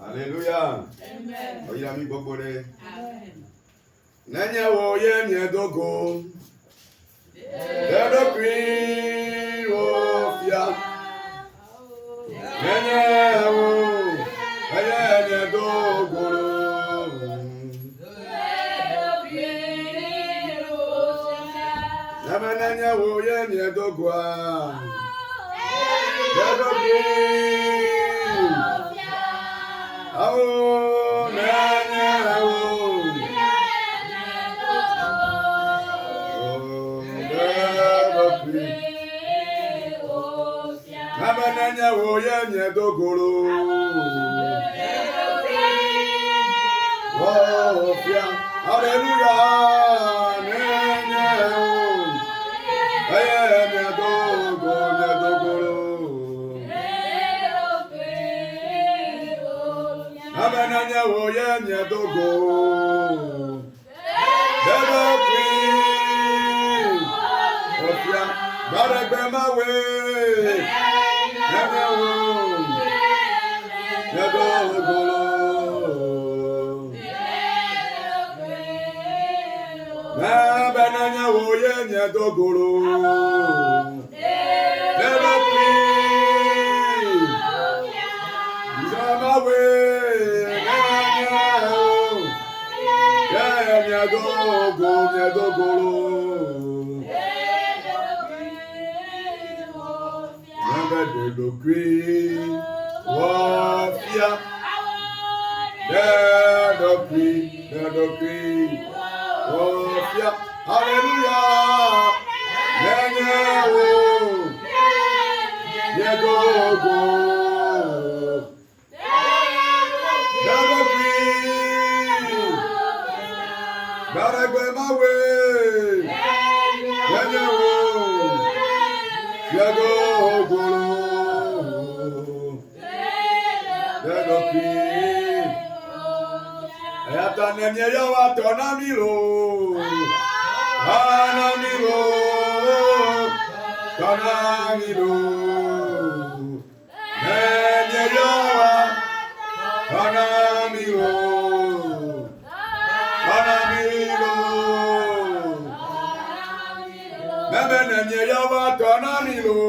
Alléluia. Amen. Il a mis beaucoup de. Amen. Nanya wo ye dogo. Dedo kwi wo fia. Nanya wo ye dogo. Nanya wo ye dogo. Dedo kwi. Oh, nanya wo. Nanya wo ye dogoro. Oh, fia. Hallelujah. Nanya wo. Ye dogoro. Nanya wo ye dogoro. Dedo kwi. Oh, fia. Baragbe ma we. Nanya wo. Nanya wo ye dogoro. Dedo kwi. Zama we. Nanya wo. Ye dogoro. Dedo kwi. Wafia. Dedo kwi. Wafia. Hallelujah. Nanya wo. Ye dogo. Dedo kwi. Baragwe mawe. Nanya wo. Ye dogo. Dedo kwi. Ayata nemye yawa tonamilo. Tonamilo. Nemye yawa. Tonamilo. Nemye yawa tonamilo.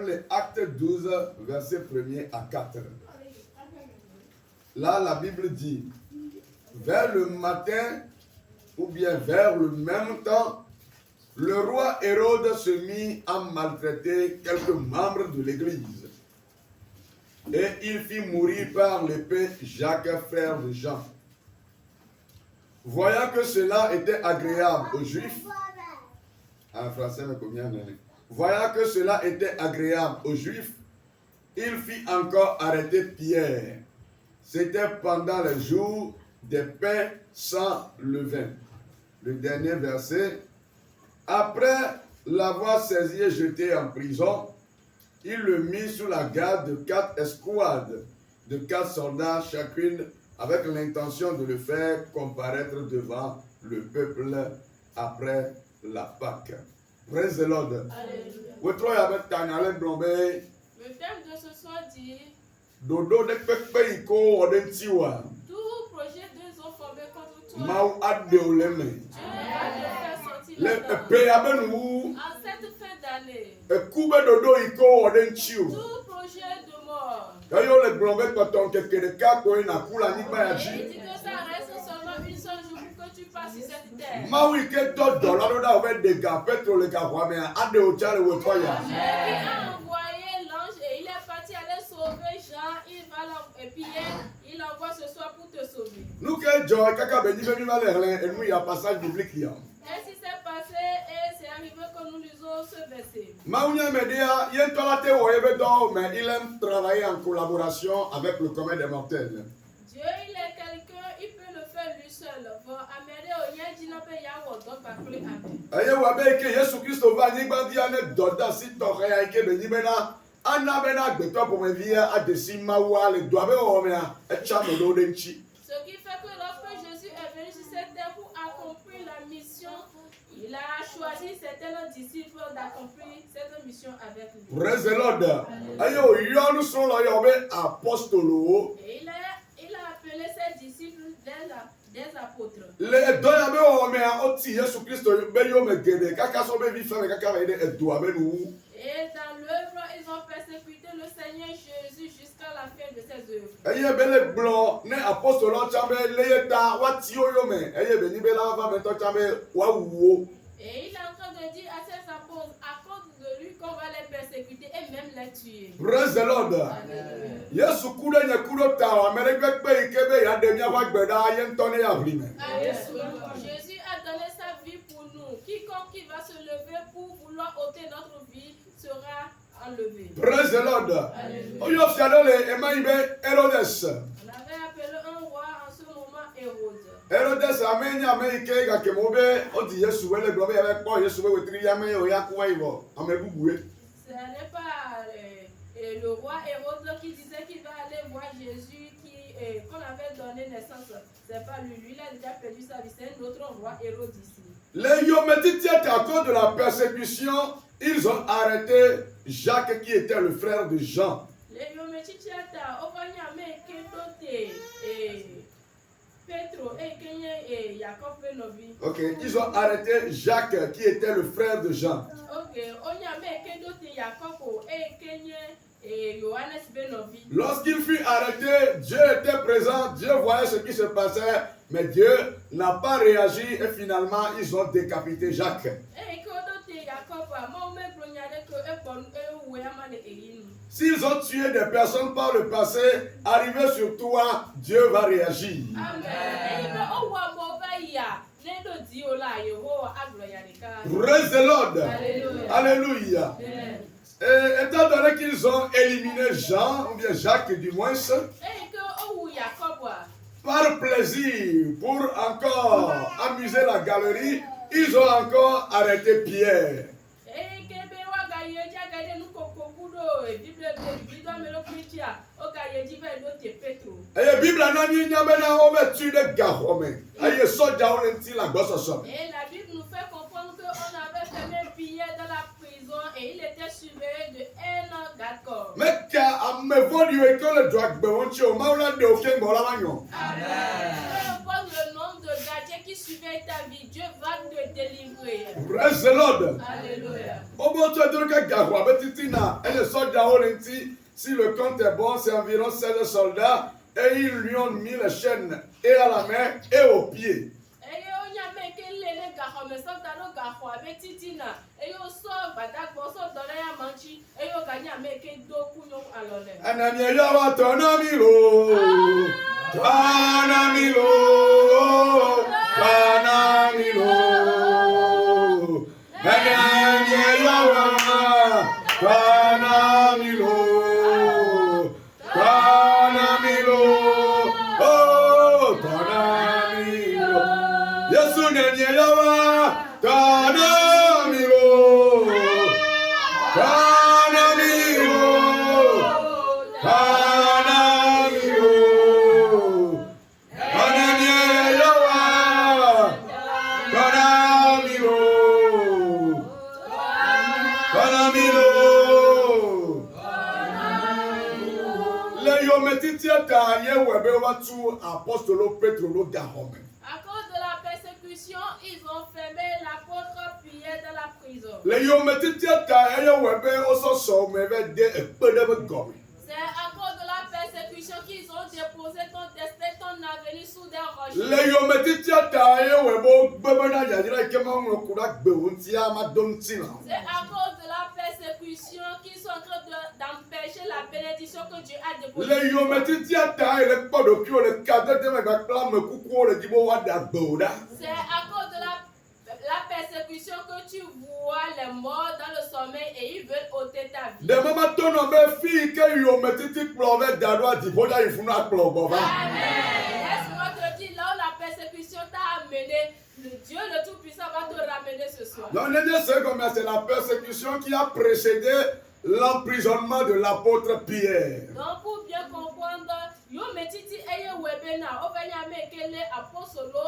Les Actes 12, verset 1er à 4. Là, la Bible dit, vers le matin, ou bien vers le même temps, le roi Hérode se mit à maltraiter quelques membres de l'Église. Et il fit mourir par l'épée Jacques, frère de Jean. Voyant que cela était agréable aux Juifs, en français, mais combien d'années? Voyant que cela était agréable aux Juifs, il fit encore arrêter Pierre. C'était pendant les jours des pains sans levain. Le dernier verset. Après l'avoir saisi et jeté en prison, il le mit sous la garde de 4 escouades, de 4 soldats chacune, avec l'intention de le faire comparaître devant le peuple après la Pâque. Praise the Lord. Le thème de ce soir dit tout projet des hommes formés contre toi. Dieu va te faire sortir en cette fin d'année. Tout projet de mort. Il dit que ça reste seulement une seule jour pour que tu passes sur cette terre. Dieu qui a envoyé l'ange et il est parti aller sauver Jean. Et Pierre, il envoie ce soir pour te sauver. Nous que Joy Kaka Beni Beni Valerlin et nous il y a passage biblique là. Qu'est-ce qui s'est passé et c'est arrivé que nous lisons ce verset. Maounia Media, il y a un tolate ou mais il aime travailler en collaboration avec le commun des mortels. Dieu, il est quelqu'un, il peut le faire lui seul. Bon, Amédée, il y a un dîner yawo donc va plus amen. Aye wabe ke Yesu Christo va ni ba dia ne doda si to re ai ke beni bena ana bena gbeto po me via a desima wa le do abe o me a e cha me do de nchi. Ce qui fait que lorsque Jésus est venu sur cette terre pour accomplir la mission, il a choisi certains disciples d'accomplir cette mission avec lui. Praise the Lord. Aye o yo nu so lo yo be apostolo. Et il a appelé ses disciples des apôtres. Le do ya be o me a oti Yesu Christo be yo me gede kaka so be vi fa me kaka be de do abe nu. Et dans l'œuvre, ils ont persécuté le Seigneur Jésus jusqu'à la fin de ses œuvres. Aye bele blo ne apostolo chambe le ta wati yo me aye be ni be la va me to chambe wa wuo. Et il est en train de dire à ses apôtres, à cause de lui, qu'on va les persécuter et même les tuer. Praise the Lord. Yesu kude nye kudo ta amere gbegbe ikebe ya de nya wa gbeda ye ntone ya vrime. Jésus a donné sa vie pour nous. Quiconque qui va se lever pour vouloir ôter notre vie sera enlevé. Praise the Lord. Oyo fiadole emaibe Herodes. On avait appelé un roi en ce moment Hérode. Herodes amenya ameike ga kemobe odi Yesu wele globe ya po Yesu we wetri ya me o ya kuwa ibo amebugwe. Ce n'est pas le roi Hérode qui disait qu'il va aller voir Jésus qu'on avait donné naissance. C'est pas lui. Lui, il a déjà perdu sa vie. C'est un autre roi Hérode ici. Les Yométitiens, à cause de la persécution, ils ont arrêté Jacques qui était le frère de Jean. Les Yométitiens, au Vanyame, Kedote, Petro et Jacob Benovi. Ok, ils ont arrêté Jacques qui était le frère de Jean. Ok, Onyame, Kedote, Jacob et Kenye. Et Johannes Benovi. Lorsqu'il fut arrêté, Dieu était présent, Dieu voyait ce qui se passait, mais Dieu n'a pas réagi et finalement ils ont décapité Jacques. S'ils ont tué des personnes par le passé, arrivé sur toi, Dieu va réagir. Amen. Praise the Lord. Alléluia. Alléluia. Et étant donné qu'ils ont éliminé Jean, ou bien Jacques du moins, par plaisir, pour encore amuser la galerie, ils ont encore arrêté Pierre. Et la Bible n'a ni nyamena ometu de gahome. Aye soja onenti la gososo. Et la Bible nous fait comprendre qu'on avait fermé Pierre dans la prison et il était surveillé de 1 an d'accord. Mais qu'à me volu et que le droit de boncho, maula de aucun moralanyo. Amen. Peu importe le nombre de gardiens qui surveillent ta vie, Dieu va te délivrer. Praise the Lord. Alléluia. Obo tu de que gahwa betitina et le soja onenti. Si le compte est bon, c'est environ 16 soldats et ils lui ont mis les chaînes et à la main et aux pieds. À cause de la persécution, ils ont fermé l'apôtre Pierre dans la prison. C'est à cause de la persécution qu'ils ont déposé ton destin, ton avenir sous des rochers. C'est à cause de la persécution qu'ils sont en train d'empêcher la bénédiction que Dieu a déposée. Le yometiti ata ele kpodo kio le kadete me gakla me kuku le dibo wa da boda. C'est à cause de la persécution que tu vois les morts dans le sommeil et ils veulent ôter ta vie. De mama tono me fi ke yometiti plove dadwa diboda ifuna plobova. Amen. Laisse-moi te dire, là où la persécution t'a amené, le Dieu le Tout-Puissant va te ramener ce soir. Non, c'est la persécution qui a précédé l'emprisonnement de l'apôtre Pierre. Donc pour bien comprendre, yo metiti eye webena ovenya mekele apostolo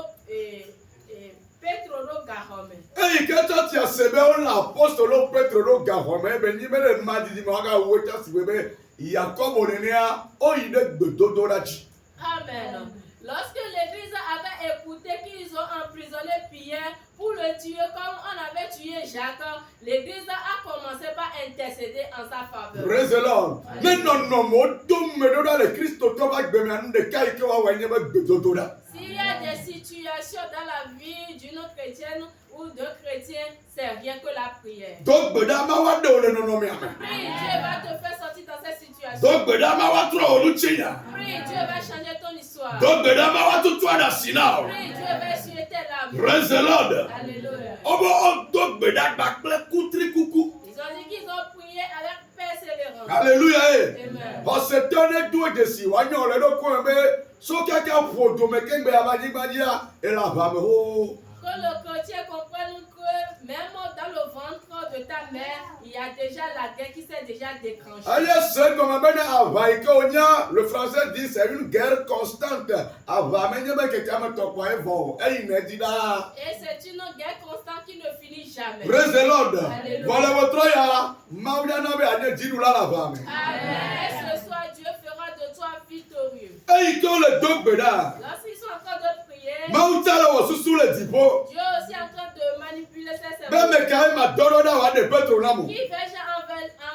Petro Gahome. Et quand tu as semé l'apôtre Petro Gahome, ben ni mele madi di maga weta siwebe Jacob onenia o ide gbedodorachi. Amen. Lorsque l'église avait écouté qu'ils ont emprisonné Pierre pour le tuer comme on avait tué Jacques, l'église a commencé par intercéder en sa faveur. Praise the Lord. Mais non, mo dum me doda le Christ toba gbemianu de kai ke wa wanye be gbedododa. S'il y a des situations dans la vie d'une chrétienne ou d'un chrétien, c'est rien que la prière. Donc bedama wa de ole no mi ame. Prie, Dieu va te faire sortir dans cette situation. Donc bedama wa tro oluchinya. Prie, Dieu va changer ton histoire. Donc bedama wa tutwa da sinao. Prie, Dieu va essuyer tes larmes. Praise the Lord. Alléluia. Obo o donc bedama bakle kutri kuku. Ils ont dit qu'ils ont prié avec persévérance. Alléluia. Amen. Parce que tonne do de si wa nyo le do ko be so kaka foto me kengbe abadi badia et la va me ho. Que le chrétien comprenne que même dans le ventre de ta mère, il y a déjà la guerre qui s'est déjà déclenchée. Allez, c'est comme un le français dit c'est une guerre constante. Et c'est une guerre constante qui ne finit jamais. Praise the Lord. Alléluia. Voilà votre ya. Maudiana be ane didula la vame. Amen. Et ce soir, Dieu fera de toi victorieux. Et quand le dog beda. Lorsqu'ils sont en train de prier, Mautala was sous le dipo. Dieu est aussi en train de manipuler ses Même serviteurs. quand ma doroda wa de petro namu. Qui vais-je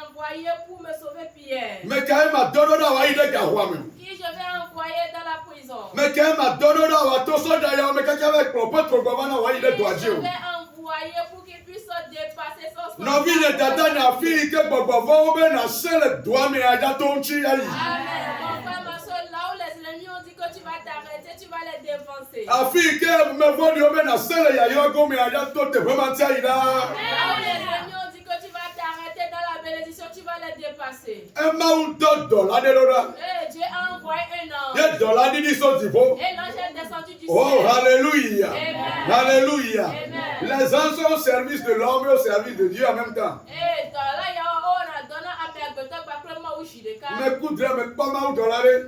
envoyer pour me sauver Pierre? Mais quand ma doroda wa ide gawame. Qui je vais envoyer dans la prison? Mais quand ma doroda wa to so da ya me kaka avec petro govana wa ide Qui je doadio. vais envoyer pour qu'il puisse dépasser son No vi le dada na fi ke bobovo be na sele doa me aja tonchi ayi. Amen. Mon frère, ma soeur, là où les ennemis ont dit que tu vas t'arrêter, tu vas les défoncer. Afi ke me vodi o be na sele ya yo go me aja to te vraiment tia ida. Là où les ennemis ont dit que tu vas t'arrêter dans la bénédiction, tu vas les dépasser. E ma un $2 de lora. Et Dieu a envoyé un ange. Ye dollar di so divo. Et l'ange est descendu du Oh, ciel. alléluia. Amen. Alléluia. Amen. Les anges sont au service de l'homme et au service de Dieu en même temps. Et dans là, il y a un donné à Bergotok, Bakrema ou Shideka. Me kudre me pa ma $.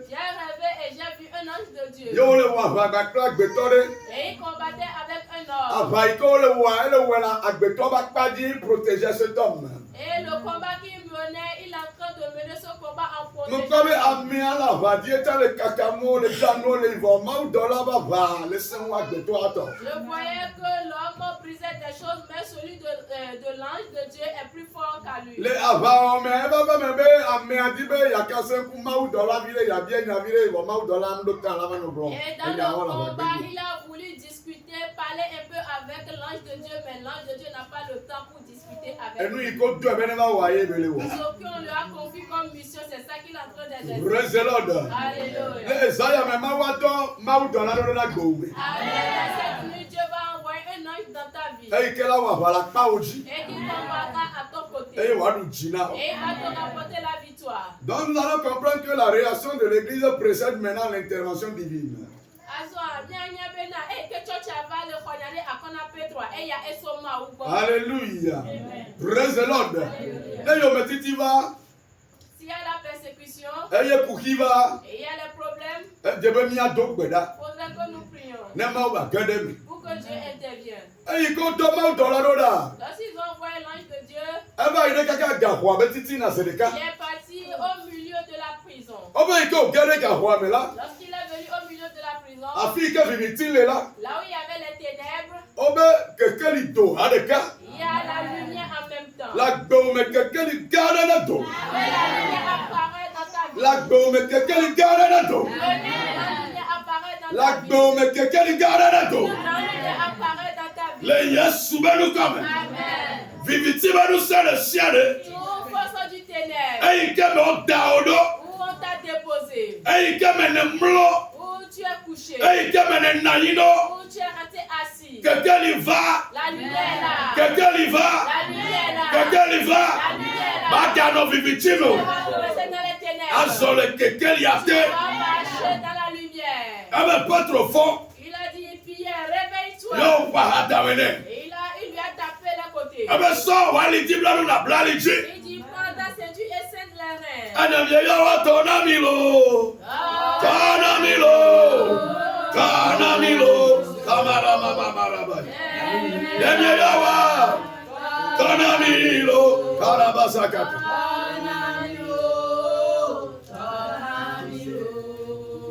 J'ai rêvé et j'ai vu un ange de Dieu. Yo le wa ba ba kla gbetore. Et il combattait avec un homme. Ava iko le wa ele wa agbeto ba pa di protéger cet homme. Et le combat qu'il menait, il est en train de mener ce combat en Nous protégeant. comme amia la va dire le cacamo, le jano, le voma $, ba va laisser moi agbeto ato. Je voyais que l'homme brisait des choses, mais celui de l'ange de Dieu est plus fort qu'à lui. Le ava me ba me be amia di be ya ka se ku ma $, vile ya bien ya vile va ma $, ndo ta la va no bro. Et dans le combat, il a voulu discuter, parler un peu avec l'ange de Dieu, mais l'ange de Dieu n'a pas le temps pour discuter avec Et nous lui. il compte deux ben va wa ye bele wo. Ce qu'on lui a confié comme mission, c'est ça qu'il est en train d'exercer. Praise the Lord. Alléluia. Le Isaiah me ma wa to ma $, la go. Amen. Cette nuit, Dieu va envoyer un ange dans ta vie. E ke la wa ba la pa oji. Et qui combattra à ton côté. E wa du jina. Et il va te rapporter la victoire. Donc nous allons comprendre que la réaction de l'église précède maintenant l'intervention divine. Alléluia. Praise the Lord. Et yo metiti va. S'il y a la persécution, E ye kukiva. et il y a les problèmes, E de be mi adok beda. il faudrait que nous prions Ne ma wa gade mi. pour que Dieu intervienne. E yi ko to ma $, da. Lorsqu'ils ont envoyé l'ange de Dieu, E ba ide kaka ga ho betiti na sedeka. il est parti au milieu de la prison. O ba iko gade ga ho me la. Lorsqu'il est venu au milieu de la prison, Afi ke viviti le la. là où il y avait les ténèbres, O be keke li do adeka. il y a la lumière en même temps. La go me keke li gade na do. Et la lumière apparaît dans ta vie. La go me keke li gade na do. La lumière apparaît dans La ta vie. go me keke li gade na do. La lumière apparaît dans ta vie. Le yesu be nu kame. Amen. Viviti be nu se le siade. Toute force du ténèbre. Où on t'a déposé. Où tu es couché. Où tu es resté assis. Quelqu'un y va. La lumière est là. Quelqu'un y va. La lumière est là. Quelqu'un y va. La lumière est là. Bagano vivitino. On va rester dans les ténèbres. Azole quelqu'un y a On été. va marcher dans la lumière. Avec pas trop fort. Il a dit, Pierre, réveille-toi. Yo, pas adamene. Et il lui a tapé le côté. Avec ça, on va lui dire, là, nous la blali. Il dit, prends ta ceinture et scinde les reins. Adam yo, ton amilo. Ton amilo. Ton amilo. Kamara mama maraba. Demye yawa. Ton amilo. Karabasakata.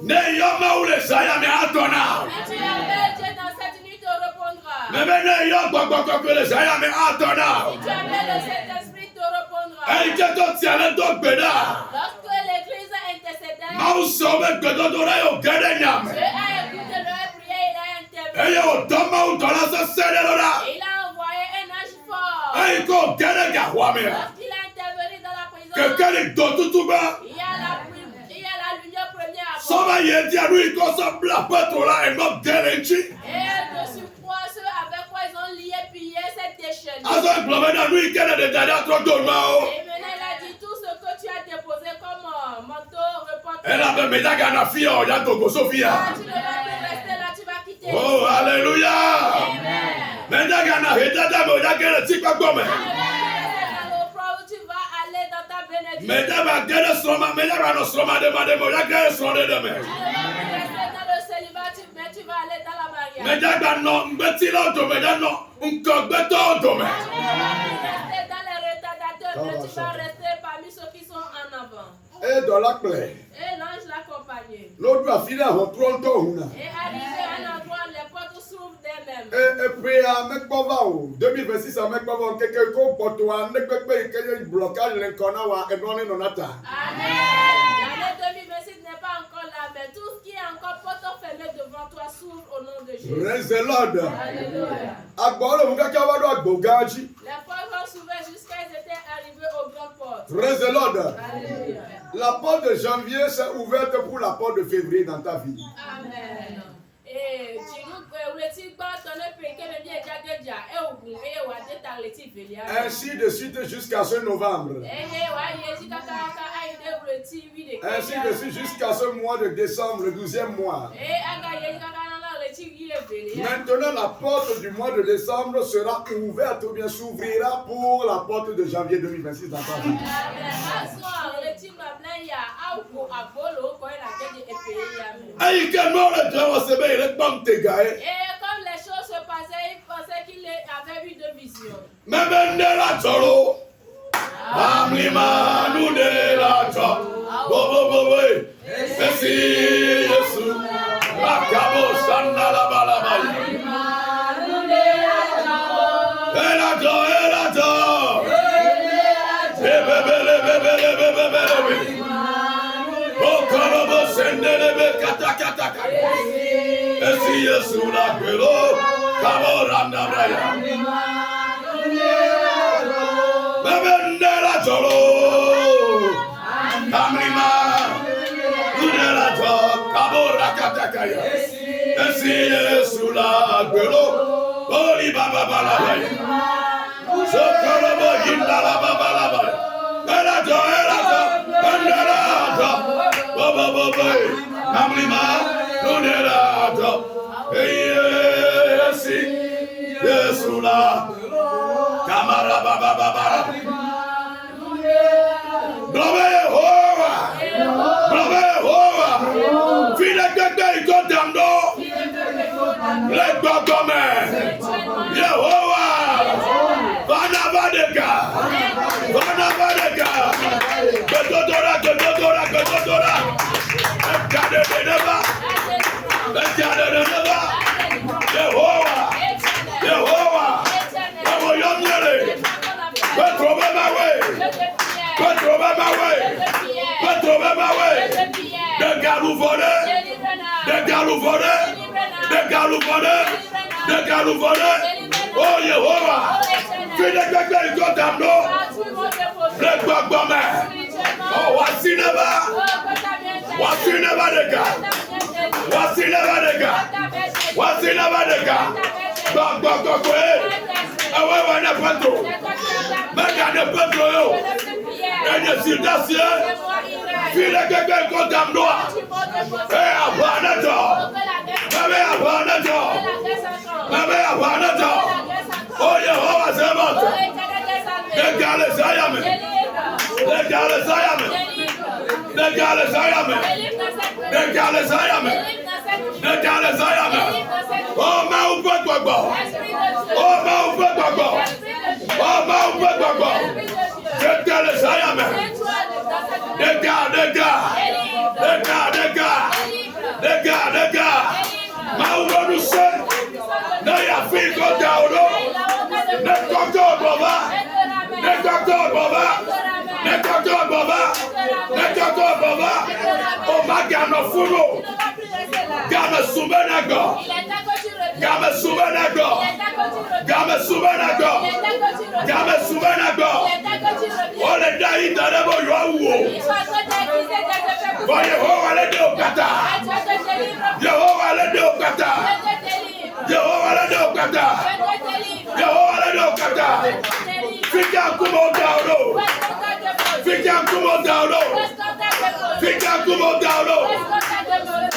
Ne yoma ule saya me atona. Tu appelles Dieu dans cette nuit, te répondra. Me ne yo gbogbo ko le saya me atona. Si tu appelles le Saint-Esprit, te répondra. Ei que to tiale to gbeda. Lorsque l'église intercédait, Mau so be gbedo do ra yo gede nyam. Dieu a écouté leur prière, il a intervenu. Ei yo do mau do la se sede lo da. Il a envoyé un ange fort. Ei ko gede ga wa me. Lorsqu'il a intervenu dans la prison, Que quel do tutuba. il y a la lumière première. So ba ye dia lui ko so bla patro la e no gede chi. Et de surcroît, ceux avec quoi ils ont lié pillé cette déchaînée. Azo glove na lui kede de dada tro do ma o. Et maintenant il a dit tout ce que tu as déposé comme manteau, reporte. Ela be me da ga na fi o ya to go Sofia. Tu ne vas plus rester là, tu vas quitter. Oh alléluia. Amen. Me da ga na he dada mo ya gede ti pa gbo me. Tu ne vas plus rester dans l'opprobre, tu vas aller dans ta bénédiction. Me da ba gede stroma me da ba no stroma de ma de mo ya gede stroma de me. Tu ne vas plus rester dans le célibat, mais tu vas aller dans la mariage. Me da ga no mbeti lo do me da no nko gbeto do me. Tu ne vas plus rester dans les retardateurs, mais tu vas rester parmi ceux qui sont en avant. Et dans la plaie. Et l'ange l'accompagnait. L'autre a fini à Tronto. Et arrivé à un endroit, les portes s'ouvrent d'elles-mêmes. Et puis, à Mekbova, 2026, à Mekbova, quelqu'un qui a un blocage, l'incona, et non, non, nata. Amen. L'année 2026 n'est pas encore là, mais tout ce qui est encore porte fermée devant toi s'ouvre au nom de Jésus. Praise the Lord. Alléluia. Agbolo, mon gars, Bogaji. Les portes vont s'ouvrir jusqu'à ce qu'ils étaient arrivés aux grandes portes. Praise the Lord. Alléluia. La porte de janvier s'est ouverte pour la porte de février dans ta vie. Amen. Et tu nous retires pas ton épée que le bien est déjà et au bout et au adé ta retire vélia. Ainsi de suite jusqu'à ce novembre. Ainsi de suite jusqu'à ce mois de décembre, le 12e mois. Maintenant, la porte du mois de décembre sera ouverte ou bien s'ouvrira pour la porte de janvier 2026 dans ta vie. Aïe que non le dragon se met le bam te gae. Et comme les choses se passaient, il pensait qu'il avait eu deux visions. Même de la tolo. Amlima nous de la tolo. Bobo. Merci Jésus. Akabo sanda la balaba. Esi Yesu la kwelo, kabo randa braya. Bebe la jolo, amlima, la jolo, kabo rakatakaya. Esi Yesu la kwelo, boli baba balabaya. Sokorobo yinda la baba labaya. Ela jo, bobo, amlima. Yesula Kamara Baba Glory Jehovah File Gede Igodamdo Let go come Jehovah Vanavadeka Gedodora Jehovah Des galous volés. Oh Jehovah, fais des gars qui sont dans l'eau. Les Oh, wasinaba. Wasinaba deka. Wasinaba deka. Wasinaba deka. Go. Awa wana patro. Mega de patro yo. Enya sidasye. File keke kontamnoa. Abanato. Abanato. Abanato. Oh Yehovah Zebaoth. Degale Zayame. Degale Zayame. Degale Zayame. Degale Zayame. Degale Zayame. Oh Maupagbo. Oh Maupagbo. Oh Maupagbo. Degale Zayame. Dega. Maupagbo. Na ya fico dauro. Ne doctor baba. Oh my God, no funo. Gama subenago. Ole dai darabo yo. For Yehovah le do kata. Yehovah le do kata. Fika kumo dauro.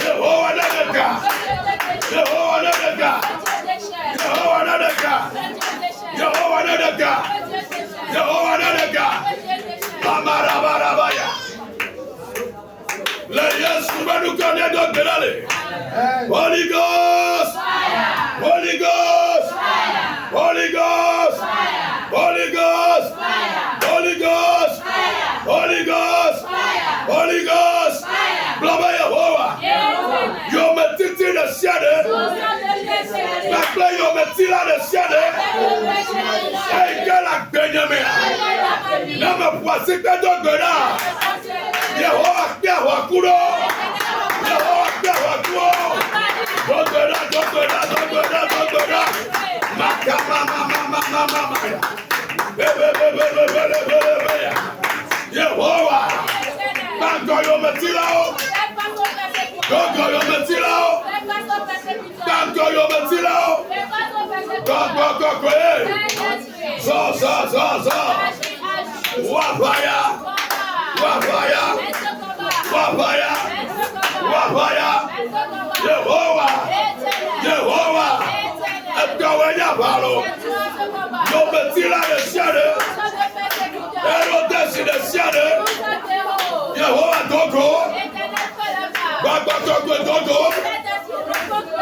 Yehovah another. Amarabarabaya. Let us Holy Ghost. Holy Ghost. Holy Ghost. Holy Ghost. Holy Ghost. Holy Ghost. Holy Ghost. Blabba Yehovah. Yo metiti de siade. Bakla yo metila de siade. Hey, gala Benjamin. Nama poisi que dogona. Yehovah kia wakuro. Yehovah kia wakuro. Dogona. Mama. Yehovah. Bango yo metila. Go yo metila. Go. So. Wapaya. Yehovah. Ekawenya balo. Yo metila de siade. Erodesi de siade. Yehovah dogo. Baba dogo.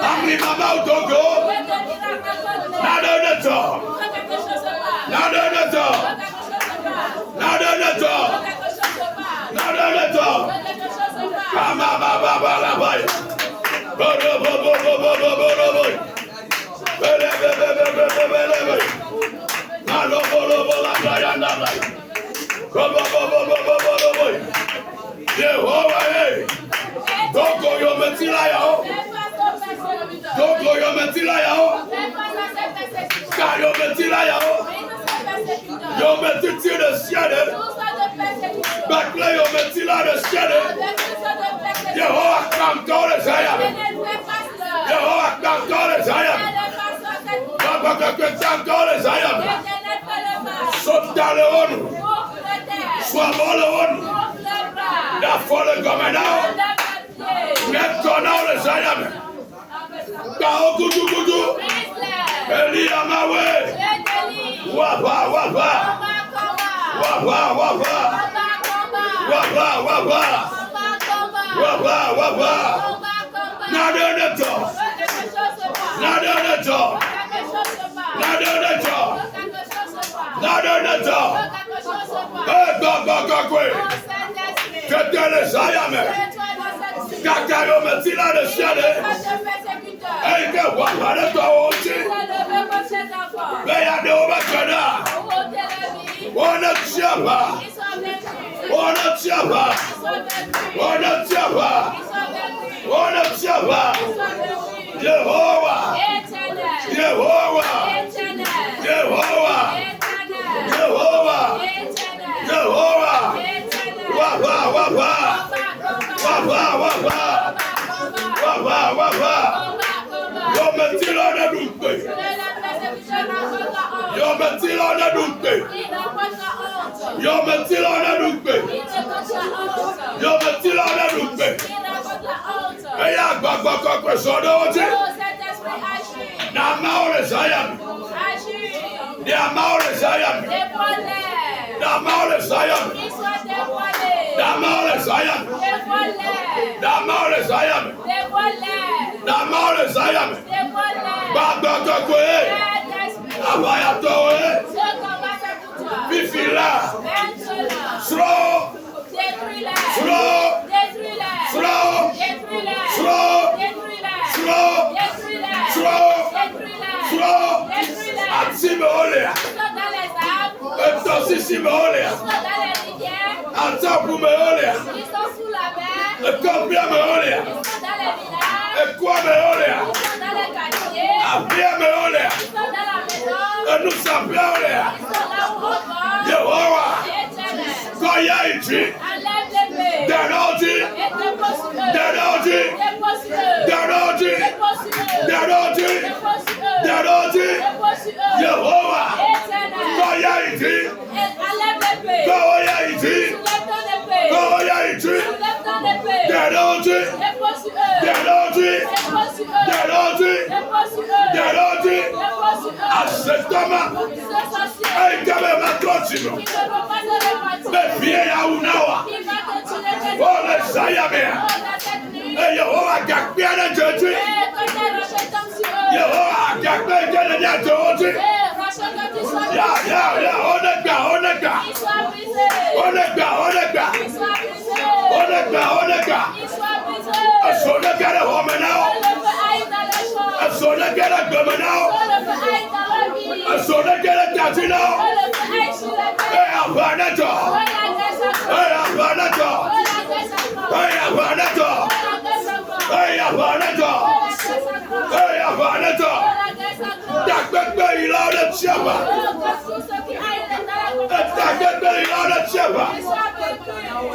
Amri mama dogo. Nada neto. Kama baba la boy. Boro. Bele. Malo la playa nada. Boro. Yehovah eh. Dogo yo metila yao. Kayo metila yao. Yo metiti de siade. Bakle yo metila de siade. Yehovah kamtore zaya. Baba kamtore zaya. Sotale onu. Swabole onu. Da fole gomenao. Metona le zaya. Kao gudu. Elia mawe. Wapa. Nada neto. Go. Ketele sayame. Kakayo metila de siade. Hey, ke wapa de to ochi. Beya de obakada. Ona chapa. Yehovah. Wapa. Yometila ne dukpe. Yometila ne dukpe. Yometila ne dukpe. Yometila ne dukpe. Eya gbagba kokwe sodoji. Na maore Zion. Na maore Zion. Na maore Zion. Na maore Zion. Na maore Zion. Na maore Zion. Gbagba kokwe. Abaya towe. Fifila. Slow. Slow. Slow. Slow. Slow. Slow. Slow. Atime olea. Etosisime olea. Atapu me olea. Ekopia me olea. Ekwa me olea. Apia me olea. Enusapia olea. Yehowa. Koya iji. Denoji. Denoji. Denoji. Denoji. Denoji. Yehowa. Koya iji. Koya iji. Koya iji. Denoji. Denoji. Denoji. Denoji. Asetama. Eikabe matrosimo. Befie ya unawa. Ole sayamea. Yehowa gakpiana jeji. Yehowa gakpiana jeji. Ya. Onega. Onega. Asonegere homenao. Asonegere gomenao. Asonegere tatinao. Abanato. Abanato. Abanato. Abanato. Abanato. Dakbekbe ilade cheba. Dakbekbe ilade cheba.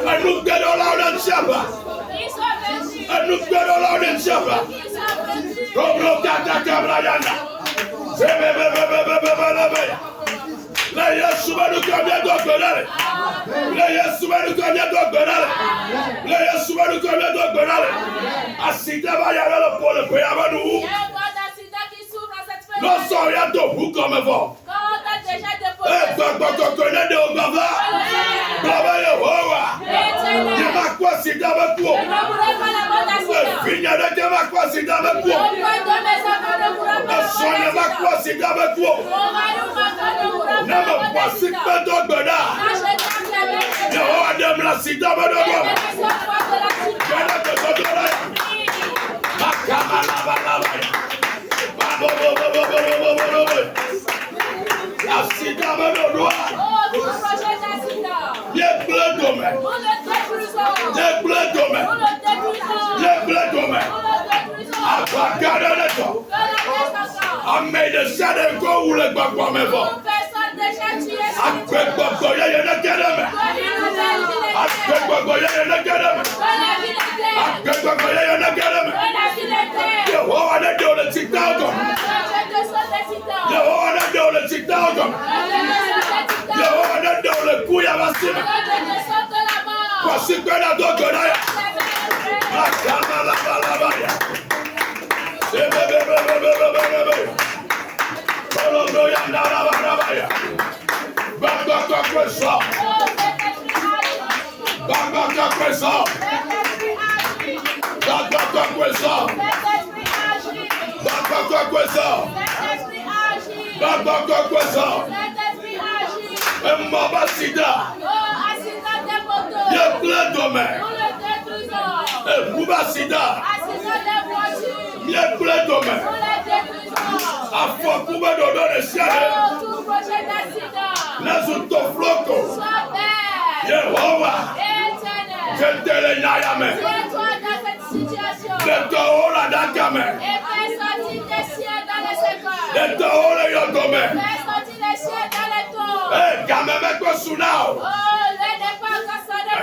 Anugbedo laude cheba. Anugbedo laude cheba. Dobro kata kabrayana. Sebebebebebebebe. Le Yesu banu kamya dogbonale. Le Yesu banu kamya dogbonale. Le Yesu banu kamya dogbonale. Asida ba ya lo pole pe abanu. Non so rien de vous comme vous. Connaît de Obama. Baba Yehowa. Je m'as quoi si d'avec toi. Vigne de je m'as quoi si d'avec toi. Son ne m'a quoi si d'avec toi. Ne me quoi si pas d'Ogbona. Yehowa de me la si d'avec toi. Connaît de Ogbona. Makama la. Asida me le doigt. Les bleus domaines. Les bleus domaines. Les bleus domaines. Abakada le temps. Amé de Sadeko ou le Bakwa me vont. Après Bakoya y a le Kadame. Après Bakoya y a le Kadame. Après Bakoya y a le Kadame. Yehowa ne do le TikTok. Yehowa ne do le TikTok. Yehowa ne do le Kuya Basima. Parce que la dogonaya. La kama la balabaya. C'est bébé. Kolombo yanda la balabaya. Bamba kakwesa. Bamba kakwesa. Bamba kakwesa. Bamba kakwesa. Bamba kakwesa. Mbaba sida. Ye plein domaine. Mbaba sida. Ye plein domaine. Afo kuba dodo de siade. Nazuto floko. Yehowa. Je te le nyayame. Je te ola dakame. Je te ola yotome. Eh, gameme ko sunao.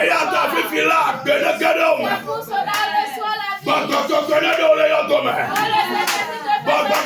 Eyata fifila gedegedome. Bako kokonedo le yotome. Bako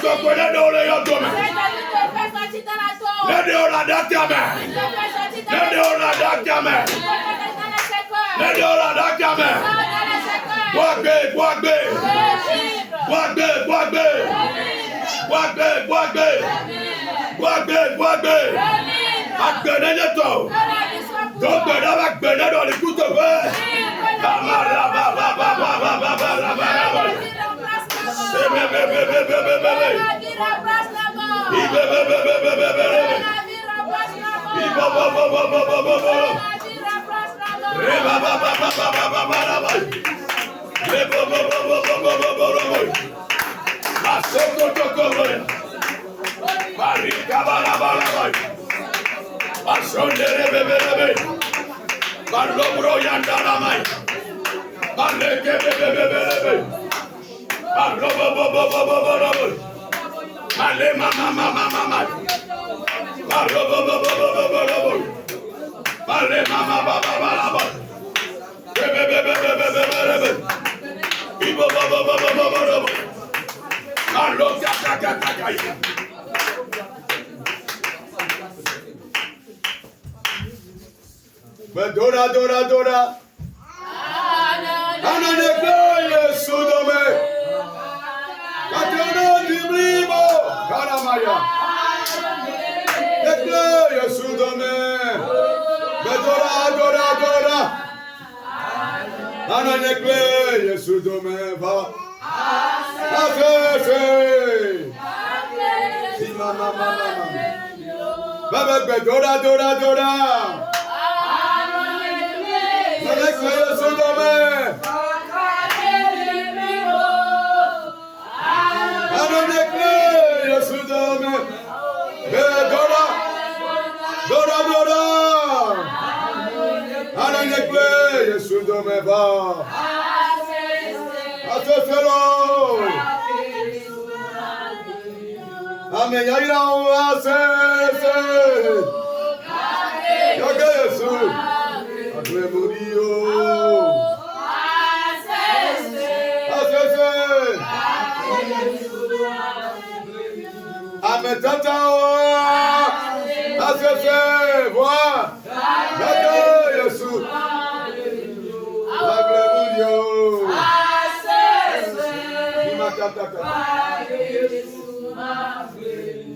Dora. Ananekle Sodome. Katana Dibrimo. Karamaya. Ekle Sodome. Dora. Ananekle Sodome. Va. Afefe. Mama. Baba Dora. Ananekle Sodome. Ananekle Sodome. Dora. Ananekle Sodome va. Aseselo. Amen. Yaira asese. Yaga Yesu. Aglemurio. Asese. Amen. Tata. Asese. Vois. Yaga Yesu. Aglemurio.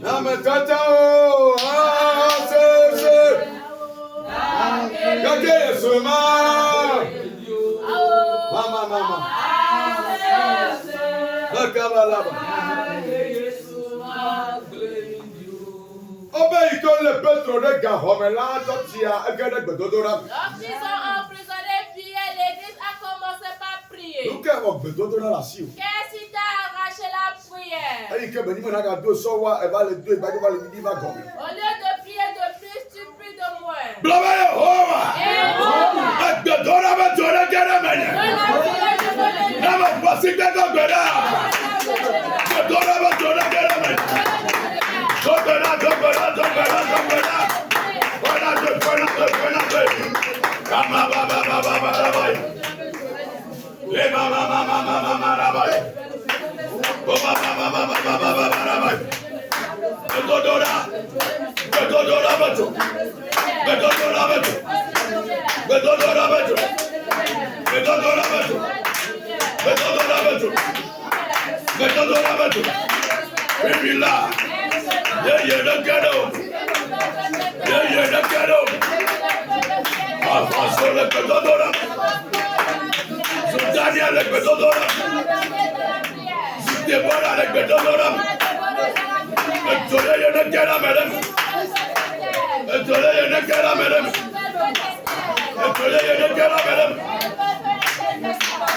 Amen. Tata. Asese. Yaga Yesu. Mama. Akabalaba. Obéis que le pétrole de Gahomela, Totia, Agade Bedodora. Lorsqu'ils sont emprisonnés, prier, l'église a commencé par prier. Nous avons Bedodora la Sion. Qu'est-ce qui t'a arraché la prière? Et que Benimo n'a deux soirs, elle va les deux, elle va les midi, va gommer. Au lieu de prier de plus, tu pries de moins. Blâmez Yehova. Bedodora Bedodora Keramene. Nama pasi Bedodora. Bedodora Bedodora Keramene. Bedodora. Kama baba. Le mama. Baba. Bedodora Beto. Bibila. Yeah, the ghetto. Afaso le Bedodora. Daniel le Bedodora. Deborah le Bedodora. Today you get a madam. Today you get a madam. Today you get a madam.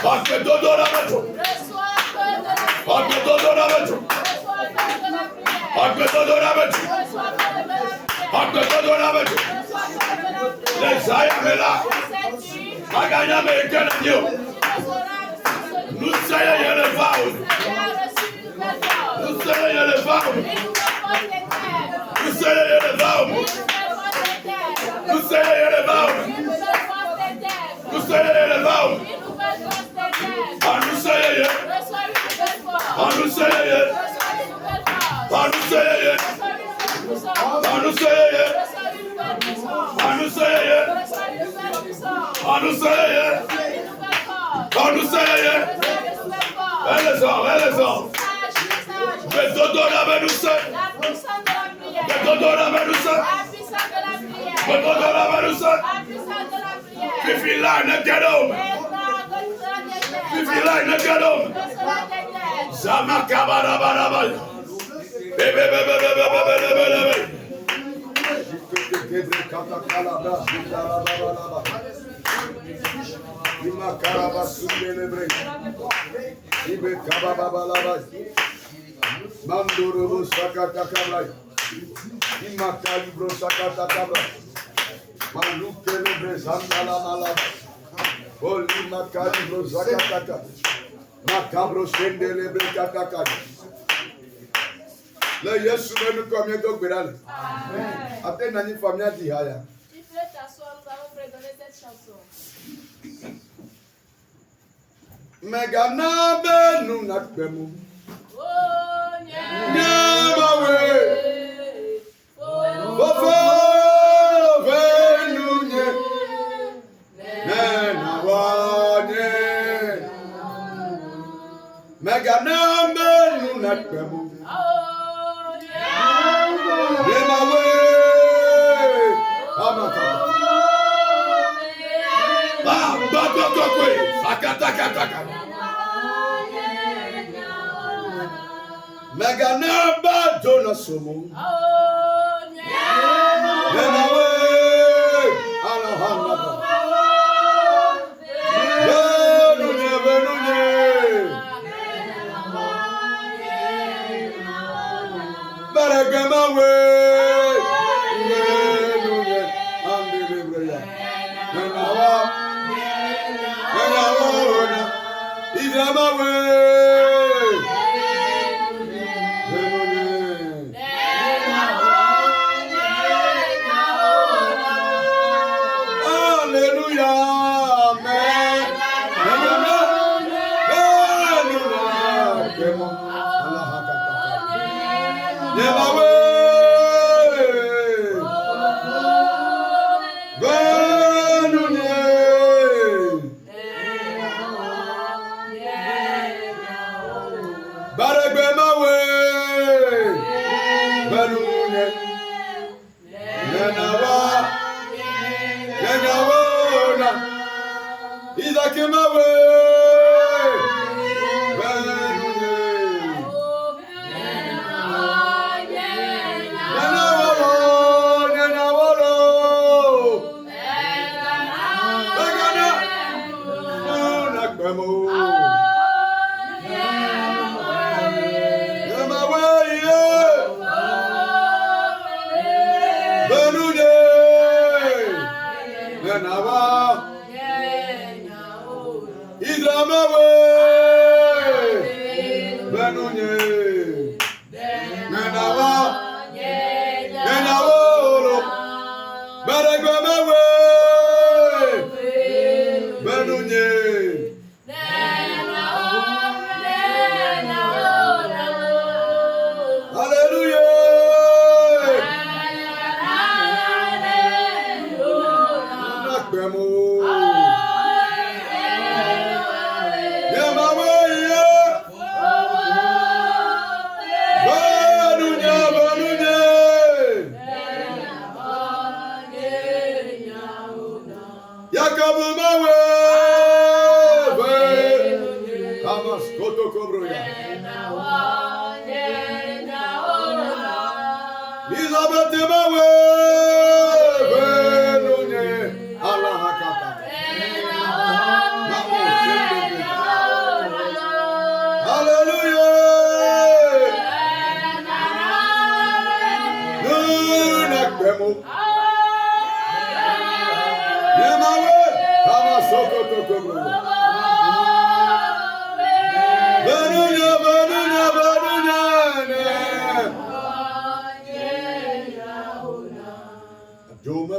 Bedodora Beto. Bedodora Beto. Les Ayamela. Magana American and you. Lucaya Yelevau. Lucaya Yelevau. Lucaya Yelevau. Lucaya Yelevau. Lucaya Yelevau. Anusaye. Anusaye. Anusaye. Anusaye. Mandoro sakata kabla. Imakali bro sakata kabla. Maluke lebre sandala mala. Oli makali bro sakata kabla. Makabro sende lebre kataka. Le Yesu nous combien de gbéral. Amen. Après nani famille di haya. Tu peux t'asseoir, nous allons fredonner cette chanson. Megana benu nakbemu. Oh, Nyamawe. Fofo benu nye. Nenawane. Megana benu nakbemu. Nyamawe. Amaka. Bakokwe. Akatakataka. Meganaba Jonasomo. Nenawe. Alahanaba. Benunye, benunye. Beregemawe. Benunye. Andilibreya. Nenawa. Nenawa. Idramawe.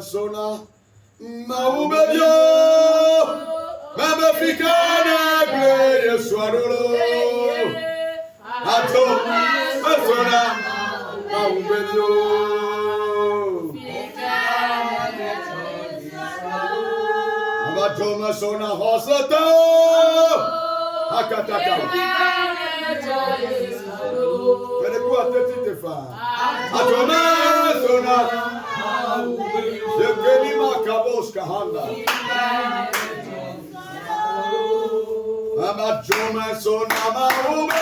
Sona Maubedio Mabafikane Ble Yeswarolo Ato Sona Maubedio Adoma sona hosoto. Akataka. Mais quoi te faire? Adoma sona. Je keni makabos kahanda. Adoma sona maube.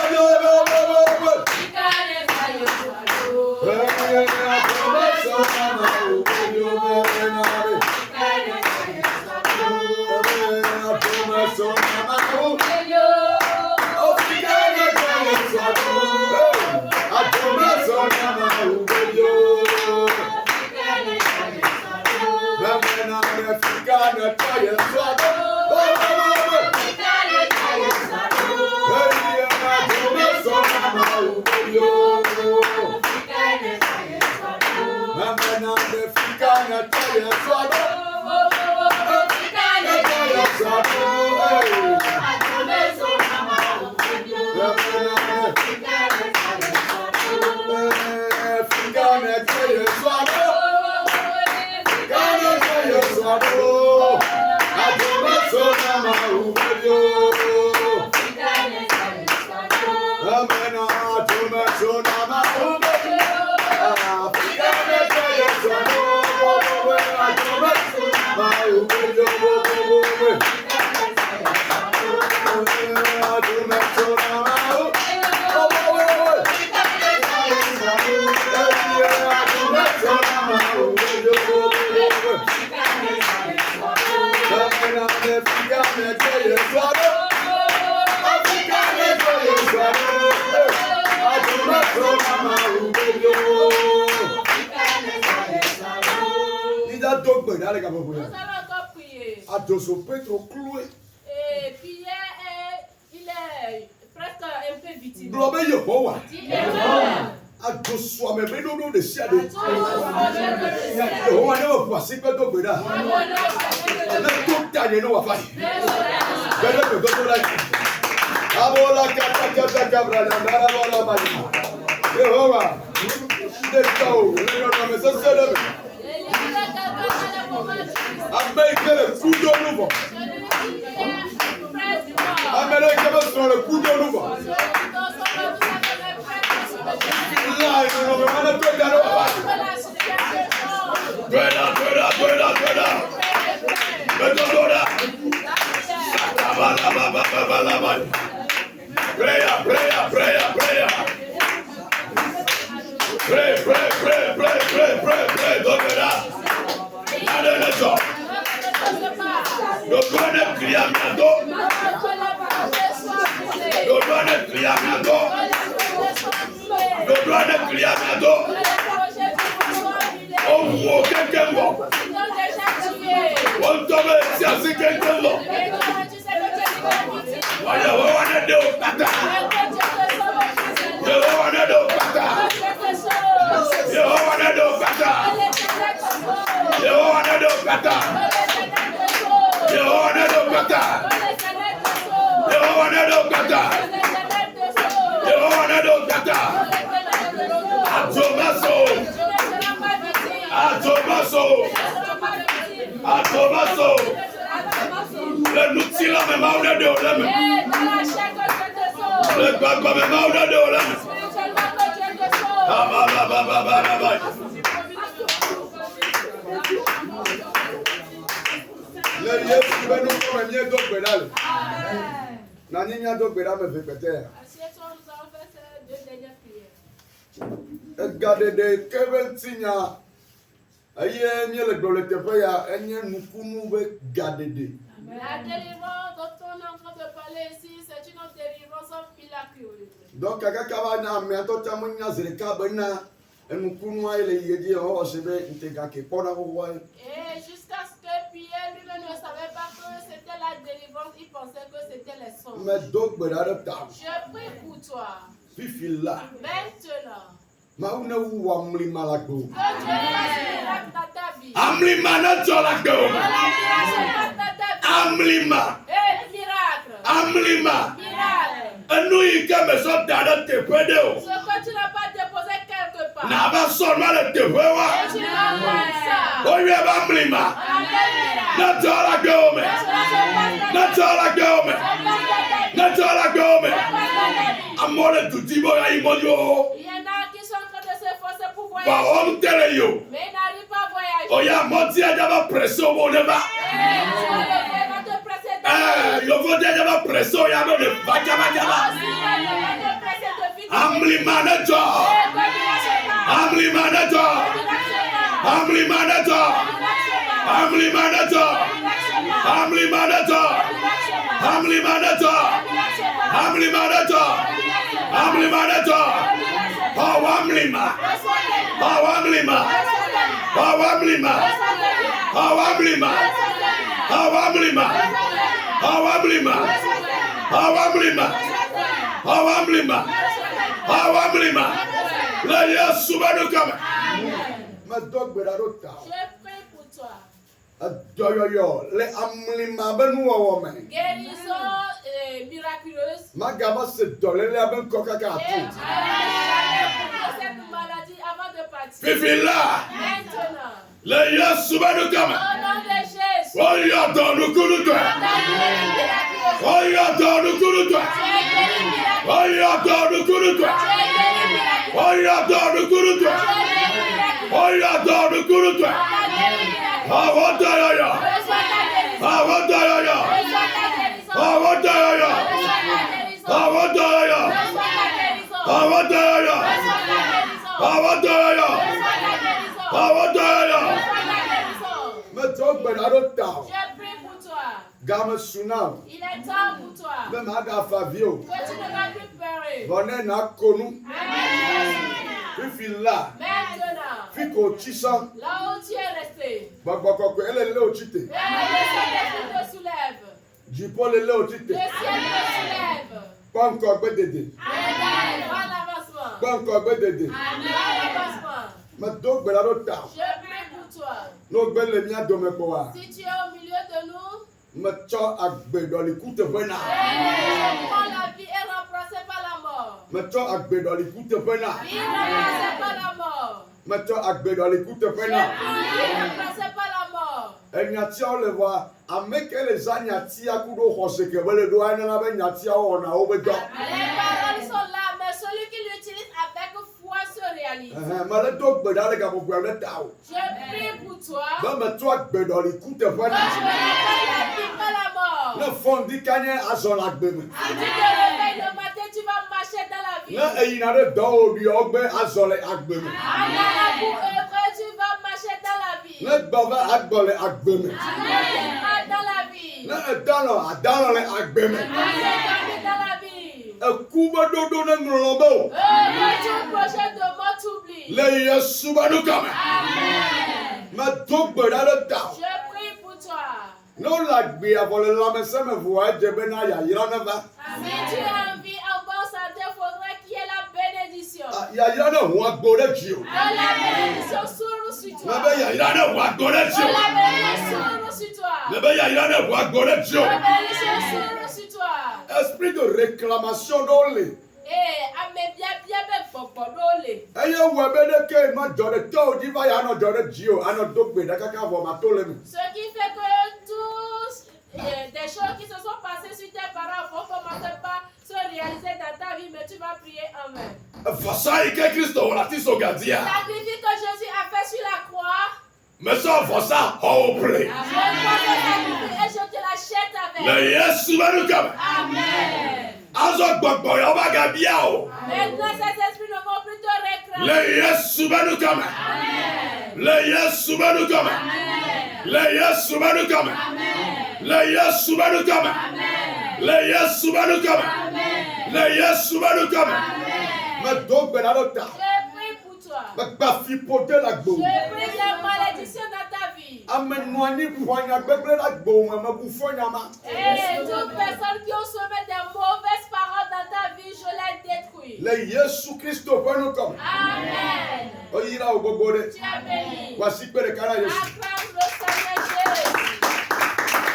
Nous allons encore prier. Et Pierre, il est presque un peu victime. Dis Amen. le couteau nouveau. Amenez quelqu'un sur le couteau nouveau. Regardez des Keventigna. Aïe, mieux le glorieux ya, aïe, nous pouvons garder. La délivrance dont on est en train de parler ici, c'est une délivrance miraculeuse. Donc, Kakavana, mais toi, tu as mon yazé, Kabana, et nous pouvons aller y dire, oh, je vais intégrer pour la roi. Et jusqu'à ce que Pierre lui-même ne savait pas que c'était la délivrance, il pensait que c'était les songes. Mais donc, je prie pour toi. Fifila. Maintenant. Mauna uwa mlima lako. Amlima na tolako. Amlima. Amlima. Anui kame so dada te pedeo. Ce que tu n'as pas déposé quelque part. Na ba seulement le te pewa. Et tu n'as pas ça. Oye ba amlima. Na tolako me. Amore Tutimo Yaimoyo. Il y en a qui sont en train de s'efforcer pour Ba voyager, om teleyo. mais ils n'arrivent pas à voyager. Oya monti ajaba presso boneba. Tu vas le faire, va te presser de Yo vodi ajaba presso ya no de bakaba kaba. Amli manager. Amli manager. Amli manager. Amli manager. Amli manager. Amli manager. Amli manager. Amli manager. Awamlima. Awamlima. Awamlima. Awamlima. Awamlima. Awamlima. Awamlima. Awamlima. Awamlima. La Yesu banukama. Ma dog berarota. Je prie pour toi. Adoyoyo. Le amlima benu awome. Guérison miraculeuse. Ma gaba se dole le aben koka ka Et atu. tu as cette maladie avant de partir. Fifila. Maintenant, La Yesu banukama. au nom de Jésus, Oya donu kulutwa. Oya donu kulutwa. Oya donu kulutwa. Oya donu kulutwa. Oya donu kulutwa. Awadaya. Awadaya. Awadaya. Awadaya. Awadaya. Awadaya. Awadaya. Ma dog berarota. Je prie pour toi. Gama sunam. Il est temps pour toi Me ma ga favio. que tu ne vas plus pleurer. Bonne na konu. Amen. Fifila. Maintenant, Fiko chisa. là où tu es resté, Bagbako ko ele le ochite. le ciel te soulève. Jipo le le Le ochite. ciel te soulève. Pas encore bedede. Amen. Va l'avancement. Pas encore bedede. Va l'avancement. Ma dog berarota. Je prie pour toi. No gbe le mia dome ko wa. Si tu es au milieu de nous, Me cho agbe do likute bena. je prends la vie est remplacée par la mort. Me cho agbe do likute bena. Vie remplacée par la mort. Me cho agbe do likute Je bena. prends vie remplacée par la mort. Enyatia o le wa ameke le zanyatia kudo hose ke bele do ana na be nyatia o na o be do. Les paroles sont là, mais celui qui l'utilise avec foi se réalise. Ma le dog be da le ga bo gbe le tawo. Je prie pour toi. Ba me cho agbe do likute Que tu bena. remplaces la vie par la mort. Na fondi kanye azol agbe me. Si tu te réveilles le matin, tu vas marcher dans la vie. Na eyina de do o bi ogbe azol agbe me. Pour œuvrer, tu vas marcher dans la vie. Na baba agbole agbe me. Tu marcheras dans la vie. Na adalo le agbe me. Marcher dans la vie. Ekuba dodo na ngrolombo. Tu projet de mort t'oublie. Le Yesu banukama. Amen. Ma dog be da le tawo. Je prie pour toi. No lagbe avole lame se me voa jebe na ya yira na va. Si tu as envie en bonne santé, il faudrait qu'il y ait la bénédiction. Ya yira na ho agbo de ji o. Que la bénédiction s'ouvre sur Na toi. be ya yira na ho agbo de ji Que o. la bénédiction s'ouvre sur toi. Na be ya ira na ho agbo de ji Que o. la bénédiction s'ouvre sur toi. Esprit de réclamation dole. Ame bien popo dole. Eye wo be de ke ma jore to di va ya no jore ji o. Ano dogbe da kaka vo ma to le mi. Ce qui fait que tous des choses qui se sont passées sur tes parents vont commencer par se réaliser dans ta vie, mais tu vas prier en vain. Fasa ike Kristo wala ti so gadia. Sacrifice que Jésus a fait sur la croix, Me so fasa ho play. je prends ce sacrifice et je te l'achète La avec. Yesu banukama. Amen. Azo gbogbo ya ba ga bia o. Maintenant, ces esprits ne vont plus te réclamer. La Yesu banukama. Amen. La Yesu banukama. Amen. La Yesu banukama. Amen. La Yesu banukama. Amen. La Yesu banukama. Amen. La Yesu banukama. Amen. Ma dogbe da lo ta. Je prie pour toi. Ma gba fi pote la gbo. Je prie les malédictions dans ta vie. Ame noani poanya gbegble la gbo ma ma bu fonya ma. Et toute personne qui ont semé des mauvaises paroles dans ta vie, je les détruis. Le Yesu Kristo banukama. Amen. O yira o gbogbo de. Tu es béni. Wa si pere kara Yesu. Acclame le Seigneur Jésus.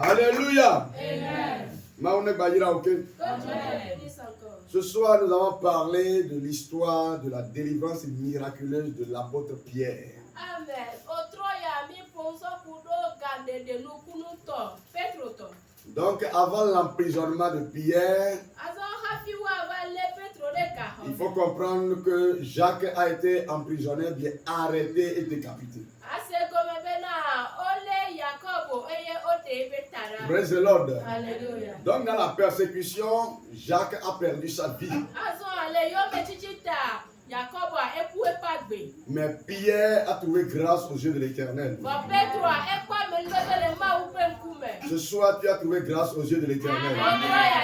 Alléluia. Amen. Ma on ba yira ok. Que Dieu te bénisse encore. Ce soir, nous allons parler de l'histoire de la délivrance miraculeuse de l'apôtre Pierre. Amen. Otro ya mi ponso kudo gande de no kunuto. Petro to. Donc, avant l'emprisonnement de Pierre, Azɔ hafi wa va lé Petro ɖe gaxɔ il me. faut comprendre que Jacques a été emprisonné, bien arrêté et décapité. Ase gɔme bena wolé Yakobo eye woɖe eƒe ta ɖa. Praise the Lord. Alléluia. Donc, dans la persécution, Jacques a perdu sa vie. Azɔ ale yɔme tsitsi ta Yakoboa eku eƒe agbe. Mais Pierre a trouvé grâce aux yeux de l'Éternel. Vɔ Petroa ekpɔ amenuveve le Mawu ƒe ŋkume. Ce soir, tu as trouvé grâce aux yeux de l'Éternel. Petroa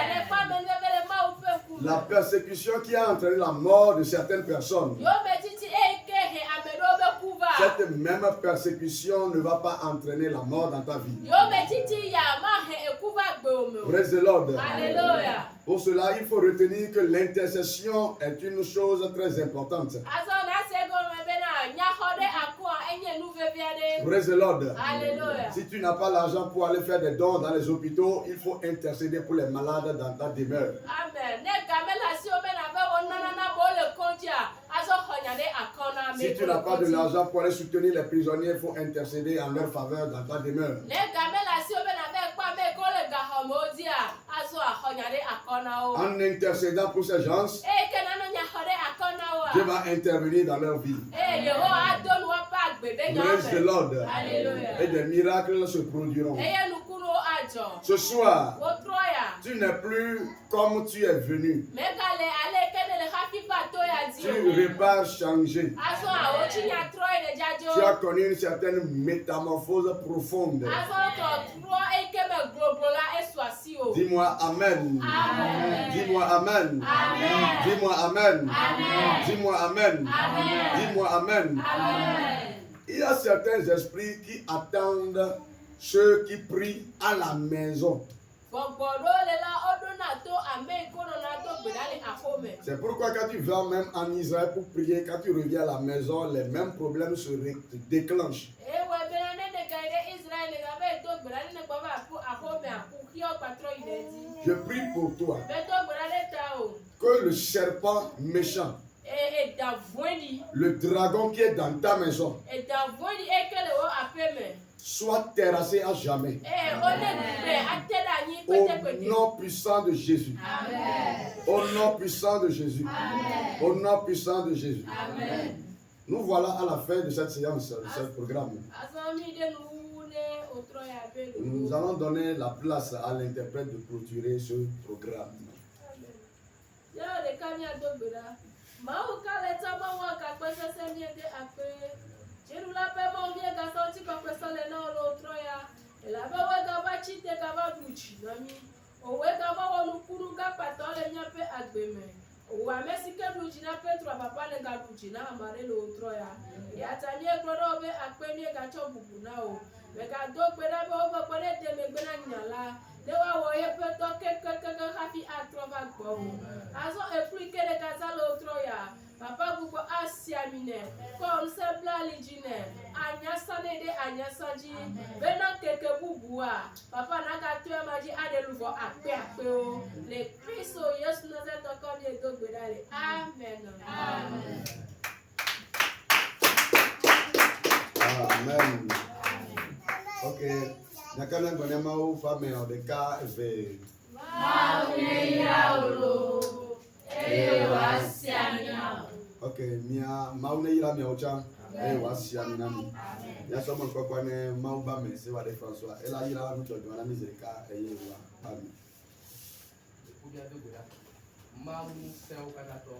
le kpɔ amenuveve le Mawu ƒe ŋkume. La persécution qui a entraîné la mort de certaines personnes, Yɔme tsitsi eye ke he ame ɖewo ƒe ku va. cette même persécution ne va pas entraîner la mort dans ta vie. Yɔme tsitsi ya ma he eku va gbewò me o. Praise the Lord. Alléluia. Pour cela, il faut retenir que l'intercession est une chose très importante. Azɔ na se gɔme bena nyaxɔ ɖe akɔa enye nu vevi aɖe. Praise the Lord. Alléluia. Si tu n'as pas l'argent pour aller faire des dons dans les hôpitaux, il faut intercéder pour les malades dans ta demeure. Amen. Ne game le asiwo bena be wo nanana bo le kɔndzia, azɔ xɔ nya ɖe akɔ na ame Si tu n'as pas de l'argent pour aller soutenir les prisonniers, il faut intercéder en leur faveur dans ta demeure. Ne game le asiwo bena be kpɔ ame yiwo le gaxɔmewo dzia, azɔ axɔ nya ɖe akɔ na wo. En intercédant pour ces gens, Eye ke nana nya xɔ ɖe akɔ na Dieu woa. va intervenir dans leur vie. Eye Yehowa ado nu woƒe agbe ɖe nyawo Praise the me. Lord. Alléluia. Et des miracles se produiront. Eye nukunuwo adzɔ. Ce soir, Wotrɔ ya. tu n'es plus comme tu es venu. Megale ale ke ne le hafi va to ya Tu dzi o. repars changé. Azɔ awo tsi nya trɔ yi le Tu dzadzo. as connu une certaine métamorphose profonde. Azɔ trɔ eye ke me gloglo la esu asi o. Dis-moi Amen. Amen. Dis-moi Amen. Amen. Dis-moi Amen. Amen. Dis-moi Amen. Amen. Dis-moi Amen. Amen. Il y a certains esprits qui attendent ceux qui prient à la maison. Gbɔgbɔ ɖewo le la woɖo na to ame yi ke wonɔna do gbe ɖa le aƒeme. C'est pourquoi quand tu vas même en Israël pour prier, quand tu reviens à la maison, les mêmes problèmes se déclenchent. Ewɔ bena ne ne ga yi ɖe Israel le ga be do gbe ɖa ne ne gbɔ va aƒemea kuxiawo kpatrɔ yi ɖe dzi. Je prie pour toi Be do gbe ɖa ɖe ta o. que le serpent méchant, Eda voeɖi. le dragon qui est dans ta maison, Eda voeɖi eye ke le wo aƒe me. soit terrassé à jamais. Wole gbe ate ɖe anyi Au kpetepete. nom puissant de Jésus. Amen. Au nom puissant de Jésus. Amen. Au nom puissant de Jésus. Amen. Nous voilà à la fin de cette séance, de ce programme. Azɔ mi ɖe nuwu ne wotrɔ ya be Nous ɖo. allons donner la place à l'interprète de clôturer ce programme. Yɔ ɖeka miado gbe ɖa. Mawu ka le ta Mawu agakpe sese mie ɖe akpe. Dziɖula ƒe Mawu mie gasɔ ŋuti kpakpe sɔ le na wo le wotrɔ ya. Elabe woe gava tsi te gava ɖu tsi na mi. Owoe gava wɔ nukunu gakpatɔ le míaƒe agbe me. Owo ame si ke ɖu tsi na Petro papa ne gaɖu tsi na ame aɖe le wotrɔ ya. Yata míegblɔ ɖe wo be akpe míegatsɔ bubu na wo. Megado gbe ɖa be woƒe kpe ɖe de megbe na nya la. Ne woawɔ yeƒe dɔ kekekeke hafi atrɔ va gbɔwò. Azɔ efli ke ɖe gaza le wotrɔ ya. Papa gbugbɔ asi ami nɛ. Kɔ ŋusẽ bla ali dzi nɛ. Anyasa ne ɖe anyasa dzi. Bena keke bubua. Papa nagatɔe ma dzi aɖe luvɔ akpeakpewo. Le Kristo Yesu Nazaretɔ kɔ miedo gbe ɖa le. Amen. Amen. Amen. Ok. Nyakana gɔnɛ mawo fa me ɖeka eve. Ok, mia mawu ne yira miawo tsã eye wòasi ami na mi. Míasɔ mɔnukpɔkpɔ ne mawu ba me se wa ɖe François. Ela yira nudzɔdzɔ na mi zi ɖeka eye wòa ba mi. Mawu ŋusẽwo katã tɔ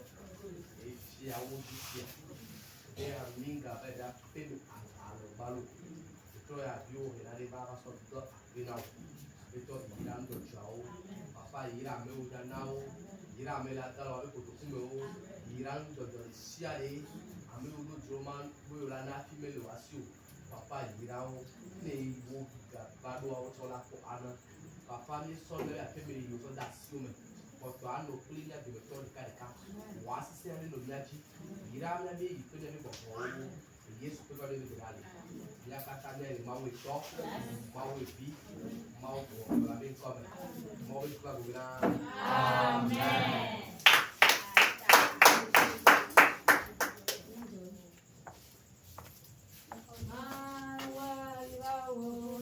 efiawo dzi fia be aminga be ɖa pe alɔgbalo trɔ ya viwo hena ɖe va sɔ dɔ agbe na wo etɔ yira ŋdɔdzoawo papa yira amewo da na wo yira ame la ta lɔ be kotokumewo yira ŋdɔdzɔ sia ɖe amewo do dzro ma boyo la na fi me le wo asi o papa yira wo ne wo gaba ɖoawo tsɔ la kɔ ana papa mi sɔ ne afi me yi wotɔ da asiwo me. Kɔtɔ anɔ kpli mía dometɔ ɖeka ɖeka wɔ asisi aɖe nɔ mía dzi yra mía be yi ke ne mi bɔbɔwo Yesu ƒe kɔɖe mi ɖa le mía katã mía le Mawu etɔ Mawu evi Mawu bɔ la be ŋkɔ me Mawu be ŋkɔ gbogbo na. Amen.